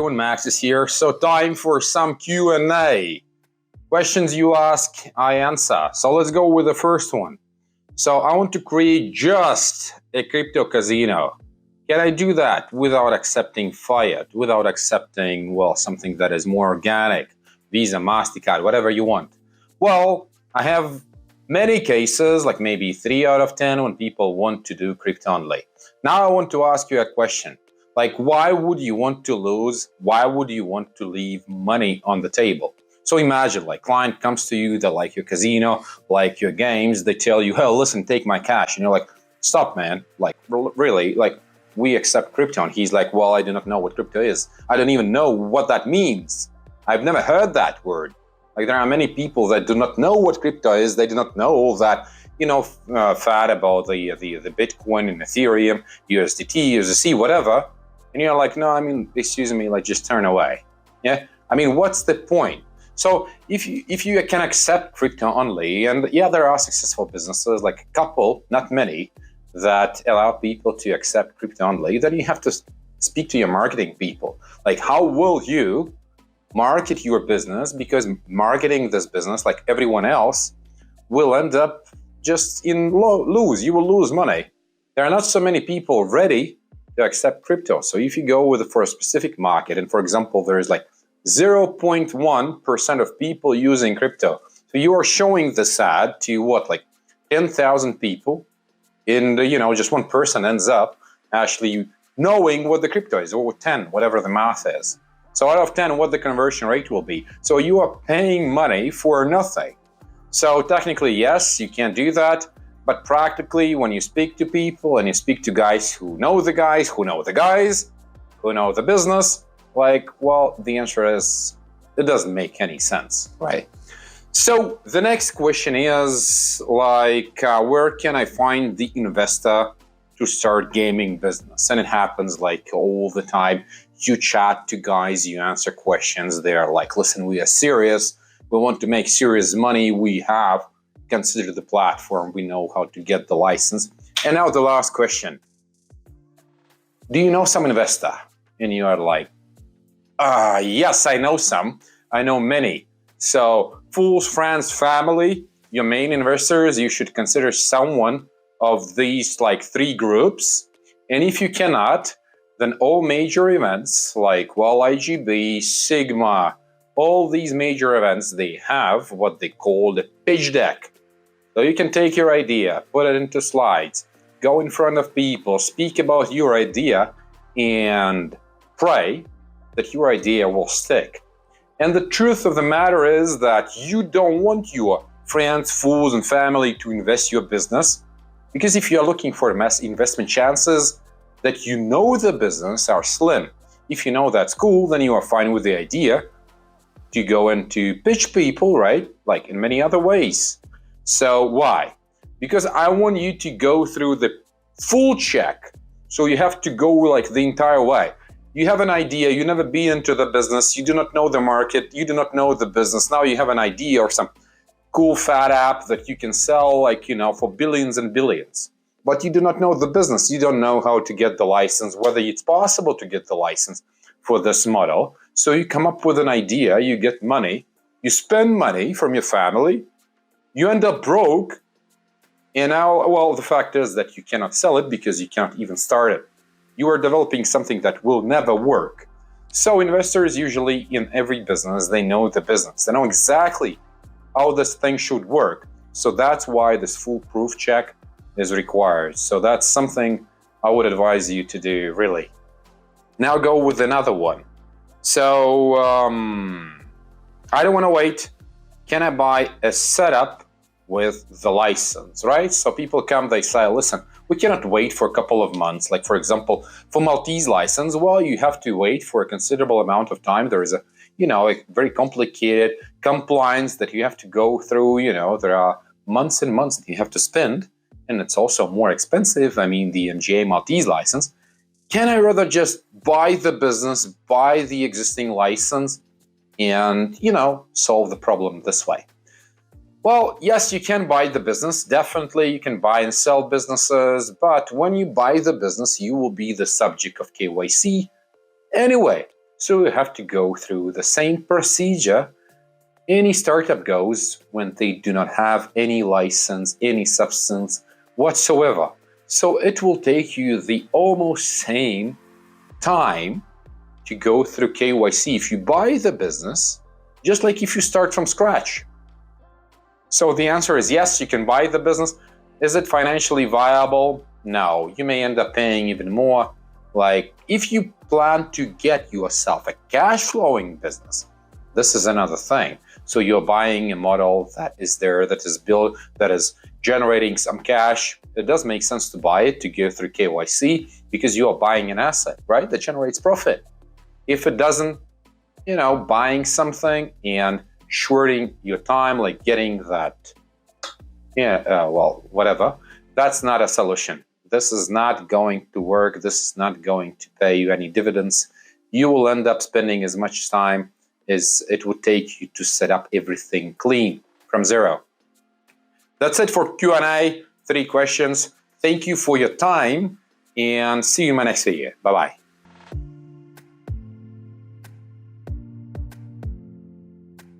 everyone, Max is here. So time for some Q&A. Questions you ask, I answer. So let's go with the first one. So I want to create just a crypto casino. Can I do that without accepting fiat, without accepting, well, something that is more organic, Visa, MasterCard, whatever you want? Well, I have many cases, like maybe 3 out of 10, when people want to do crypto only. Now I want to ask you a question. Like, why would you want to lose? Why would you want to leave money on the table? So imagine, like, client comes to you, they like your casino, like your games, they tell you, hey, listen, take my cash. And you're like, stop, man. Like, really? Like, we accept crypto. And he's like, well, I do not know what crypto is. I don't even know what that means. I've never heard that word. Like, there are many people that do not know what crypto is. They do not know that, fad about the Bitcoin and Ethereum, USDT, USDC, whatever. And you're like, no, I mean, excuse me, like, just turn away. Yeah. I mean, what's the point? So if you can accept crypto only, and yeah, there are successful businesses, like a couple, not many, that allow people to accept crypto only, then you have to speak to your marketing people. Like, how will you market your business? Because marketing this business, like everyone else, will end up just lose. You will lose money. There are not so many people ready to accept crypto. So if you go for a specific market, and for example, there is like 0.1% of people using crypto. So you are showing this ad to what, like 10,000 people, and just one person ends up actually knowing what the crypto is, or 10, whatever the math is. So out of 10, what the conversion rate will be. So you are paying money for nothing. So technically, yes, you can do that. But practically, when you speak to people and you speak to guys who know the guys, who know the guys, who know the business, like, well, the answer is, it doesn't make any sense, right? So the next question is, like, where can I find the investor to start gaming business? And it happens like all the time. You chat to guys, you answer questions. They're like, listen, we are serious. We want to make serious money. We have considered the platform. We know how to get the license. And now the last question. Do you know some investor? And you are like, yes, I know some. I know many. So fools, friends, family, your main investors, you should consider someone of these like 3 groups. And if you cannot, then all major events like, well, IGB, Sigma, all these major events, they have what they call the pitch deck. So you can take your idea, put it into slides, go in front of people, speak about your idea, and pray that your idea will stick. And the truth of the matter is that you don't want your friends, fools, and family to invest your business, because if you're looking for mass investment chances that you know the business are slim. If you know that's cool, then you are fine with the idea to go and to pitch people, right? Like in many other ways. So why? Because I want you to go through the full check. So you have to go like the entire way. You have an idea, you never been into the business, you do not know the market, you do not know the business. Now you have an idea or some cool fat app that you can sell like, for billions and billions. But you do not know the business. You don't know how to get the license, whether it's possible to get the license for this model. So you come up with an idea, you get money, you spend money from your family, you end up broke. And now, well, the fact is that you cannot sell it because you can't even start it. You are developing something that will never work. So investors usually in every business, they know the business. They know exactly how this thing should work. So that's why this foolproof check is required. So that's something I would advise you to do, really. Now go with another one. So I don't want to wait. Can I buy a setup with the license, right? So people come, they say, listen, we cannot wait for a couple of months. Like, for example, for Maltese license, well, you have to wait for a considerable amount of time. There is a very complicated compliance that you have to go through. There are months and months that you have to spend, and it's also more expensive. I mean, the MGA Maltese license. Can I rather just buy the business, buy the existing license, and, solve the problem this way? Well, yes, you can buy the business. Definitely, you can buy and sell businesses. But when you buy the business, you will be the subject of KYC anyway. So you have to go through the same procedure any startup goes when they do not have any license, any substance whatsoever. So it will take you the almost same time to go through KYC if you buy the business, just like if you start from scratch. So the answer is yes, you can buy the business. Is it financially viable? No, you may end up paying even more. Like if you plan to get yourself a cash flowing business, this is another thing. So you're buying a model that is there, that is built, that is generating some cash. It does make sense to buy it, to go through KYC, because you are buying an asset, right, that generates profit. If it doesn't, buying something and shorting your time, like getting that, whatever, that's not a solution. This is not going to work. This is not going to pay you any dividends. You will end up spending as much time as it would take you to set up everything clean from zero. That's it for Q&A, 3 questions. Thank you for your time and see you in my next video. Bye-bye.